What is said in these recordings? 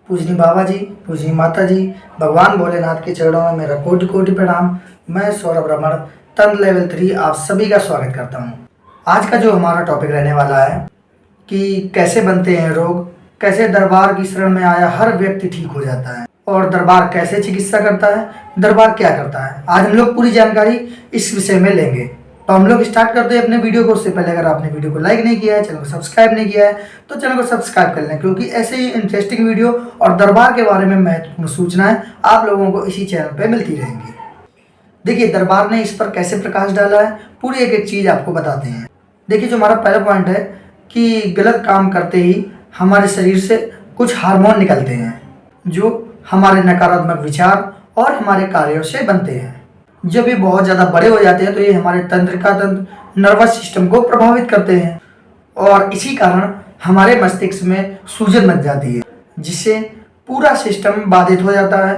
पूजनी बाबा जी, पूजनी माता जी, भगवान भोलेनाथ के चरणों में मेरा कोटि कोटि प्रणाम। मैं सौरभ रमण, तंत्र लेवल 3 आप सभी का स्वागत करता हूं। आज का जो हमारा टॉपिक रहने वाला है कि कैसे बनते हैं रोग, कैसे दरबार की शरण में आया हर व्यक्ति ठीक हो जाता है और दरबार कैसे चिकित्सा करता है, दरबार क्या करता है। आज हम लोग पूरी जानकारी इस विषय में लेंगे। तो हम लोग स्टार्ट करते हैं अपने वीडियो को। उससे पहले अगर आपने वीडियो को लाइक नहीं किया है, चैनल को सब्सक्राइब नहीं किया है, तो चैनल को सब्सक्राइब कर लें, क्योंकि ऐसे ही इंटरेस्टिंग वीडियो और दरबार के बारे में महत्वपूर्ण सूचनाएं आप लोगों को इसी चैनल पे मिलती रहेंगी। देखिए, दरबार ने इस पर कैसे प्रकाश डाला है, पूरी एक एक चीज़ आपको बताते हैं। देखिए, जो हमारा पहला पॉइंट है कि गलत काम करते ही हमारे शरीर से कुछ हार्मोन निकलते हैं जो हमारे नकारात्मक विचार और हमारे कार्यों से बनते हैं। जब ये बहुत ज़्यादा बड़े हो जाते हैं तो ये हमारे तंत्रिका तंत्र, नर्वस सिस्टम को प्रभावित करते हैं और इसी कारण हमारे मस्तिष्क में सूजन बन जाती है, जिससे पूरा सिस्टम बाधित हो जाता है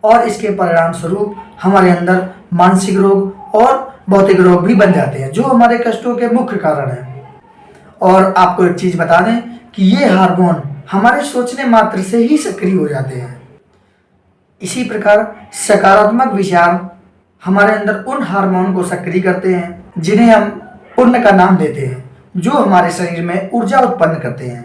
और इसके परिणाम स्वरूप हमारे अंदर मानसिक रोग और भौतिक रोग भी बन जाते हैं, जो हमारे कष्टों के मुख्य कारण हैं। और आपको एक चीज़ बता दें कि ये हार्मोन हमारे सोचने मात्र से ही सक्रिय हो जाते हैं। इसी प्रकार सकारात्मक विचार हमारे अंदर उन हार्मोन को सक्रिय करते हैं जिन्हें हम पुण्य का नाम देते हैं, जो हमारे शरीर में ऊर्जा उत्पन्न करते हैं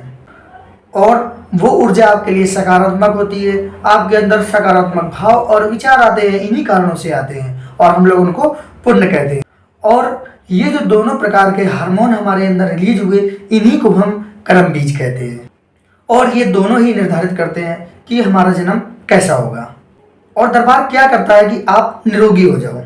और वो ऊर्जा आपके लिए सकारात्मक होती है। आपके अंदर सकारात्मक भाव और विचार आते हैं, इन्हीं कारणों से आते हैं और हम लोग उनको पुण्य कहते हैं। और ये जो दोनों प्रकार के हार्मोन हमारे अंदर रिलीज हुए, इन्हीं को हम कर्म बीज कहते हैं और ये दोनों ही निर्धारित करते हैं कि हमारा जन्म कैसा होगा। और दरबार क्या करता है कि आप निरोगी हो जाओ।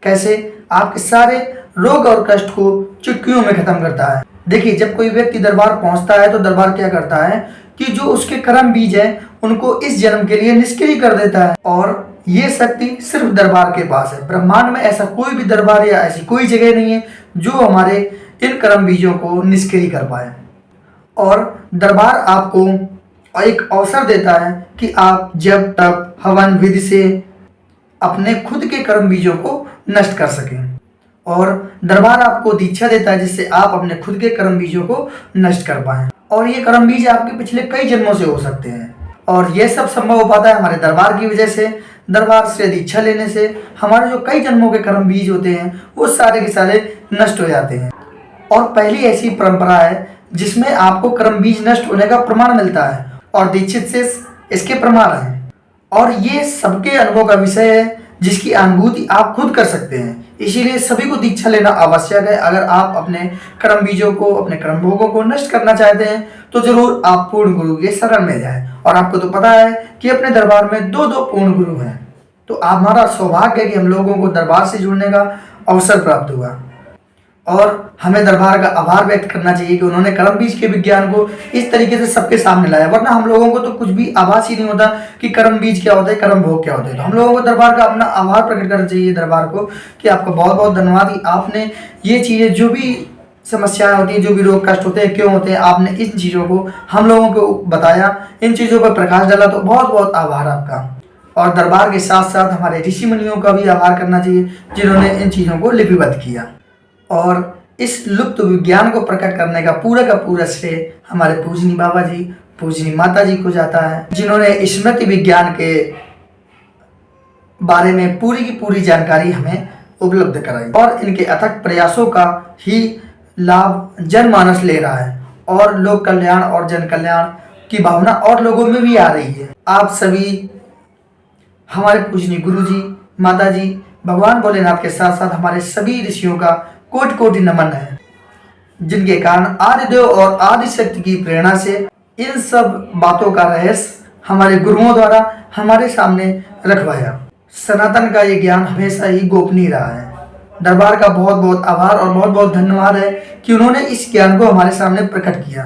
कैसे? आपके सारे रोग और कष्ट को चुटकियों में खत्म करता है। देखिए, जब कोई व्यक्ति दरबार पहुंचता है तो दरबार क्या करता है कि जो उसके कर्म बीज है उनको इस जन्म के लिए निष्क्रिय कर देता है और ये शक्ति सिर्फ दरबार के पास है। ब्रह्मांड में ऐसा कोई भी दरबार या ऐसी कोई जगह नहीं है जो हमारे इन कर्म बीजों को निष्क्रिय कर पाए। और दरबार आपको एक अवसर देता है कि आप जब तक हवन विधि से अपने खुद के कर्म बीजों को नष्ट कर सकें। और दरबार आपको दीक्षा देता है जिससे आप अपने खुद के कर्म बीजों को नष्ट कर पाएं। और ये कर्म बीज आपके पिछले कई जन्मों से हो सकते हैं और ये सब संभव हो पाता है हमारे दरबार की वजह से। दरबार से दीक्षा लेने से हमारे जो कई जन्मों के कर्म बीज होते हैं वो सारे के सारे नष्ट हो जाते हैं। और पहली ऐसी परंपरा है जिसमें आपको कर्म बीज नष्ट होने का प्रमाण मिलता है और दीक्षित से इसके प्रमाण हैं। और ये सबके अनुभव का विषय है जिसकी अनुभूति आप खुद कर सकते हैं। इसीलिए सभी को दीक्षा लेना आवश्यक है। अगर आप अपने कर्म बीजों को, अपने कर्म भोगों को नष्ट करना चाहते हैं तो जरूर आप पूर्ण गुरु के शरण में जाएं। और आपको तो पता है कि अपने दरबार में दो पूर्ण गुरु हैं, तो हमारा सौभाग्य है कि हम लोगों को दरबार से जुड़ने का अवसर प्राप्त हुआ और हमें दरबार का आभार व्यक्त करना चाहिए कि उन्होंने कर्म बीज के विज्ञान को इस तरीके से सबके सामने लाया। वरना हम लोगों को तो कुछ भी आभास ही नहीं होता कि कर्म बीज क्या होता है, कर्म भोग क्या होते हैं। तो हम लोगों को दरबार का अपना आभार प्रकट करना चाहिए दरबार को कि आपका बहुत बहुत धन्यवाद कि आपने ये चीज़ें, जो भी समस्याएं होती हैं, जो भी रोग कष्ट होते हैं, क्यों होते हैं, आपने इन चीज़ों को हम लोगों को बताया, इन चीज़ों पर प्रकाश डाला, तो बहुत बहुत आभार आपका। और दरबार के साथ साथ हमारे ऋषि मुनियों का भी आभार करना चाहिए जिन्होंने इन चीज़ों को लिपिबद्ध किया। और इस लुप्त विज्ञान को प्रकट करने का पूरा श्रेय हमारे पूजनी बाबा जी, पूजनी माता जी को जाता है, जिन्होंने स्मृति विज्ञान के बारे में पूरी की पूरी जानकारी हमें उपलब्ध कराई। और इनके अथक प्रयासों का ही लाभ जनमानस ले रहा है और लोक कल्याण और जन कल्याण की भावना और लोगों में भी आ रही है। आप सभी हमारे पूजनी गुरु जी, माता जी, भगवान भोलेनाथ के साथ साथ हमारे सभी ऋषियों का कोटि कोटि नमन है, जिनके कारण आदिदेव और आदि शक्ति की प्रेरणा से इन सब बातों का रहस्य हमारे गुरुओं द्वारा हमारे सामने रखवाया। सनातन का ये ज्ञान हमेशा ही गोपनीय रहा है। दरबार का बहुत बहुत आभार और बहुत बहुत धन्यवाद है कि उन्होंने इस ज्ञान को हमारे सामने प्रकट किया।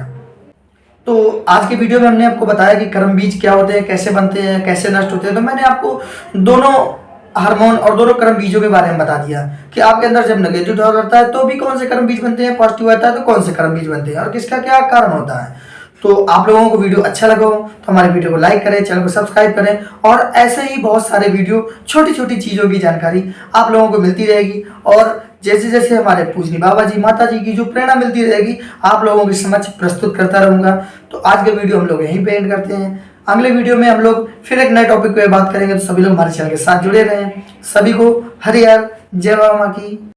तो आज के वीडियो में हमने आपको बताया कि कर्म बीज क्या होते हैं, कैसे बनते हैं, कैसे नष्ट होते हैं। तो मैंने आपको दोनों हार्मोन और दोनों कर्म बीजों के बारे में बता दिया कि आपके अंदर जब नेगेटिव थॉट रहता है तो भी कौन से कर्म बीज बनते हैं, पॉजिटिव आता है तो कौन से कर्म बीज बनते हैं और किसका क्या कारण होता है। तो आप लोगों को वीडियो अच्छा लगा हो तो हमारे वीडियो को लाइक करें, चैनल को सब्सक्राइब करें और ऐसे ही बहुत सारे वीडियो, छोटी छोटी चीज़ों की जानकारी आप लोगों को मिलती रहेगी। और जैसे जैसे हमारे पूजनी बाबा जी, माता जी की जो प्रेरणा मिलती रहेगी, आप लोगों के समक्ष प्रस्तुत करता रहूँगा। तो आज का वीडियो हम लोग यहीं पे एंड करते हैं। अगले वीडियो में हम लोग फिर एक नए टॉपिक पे बात करेंगे, तो सभी लोग हमारे चैनल के साथ जुड़े रहें। सभी को हरि हर जय मां की।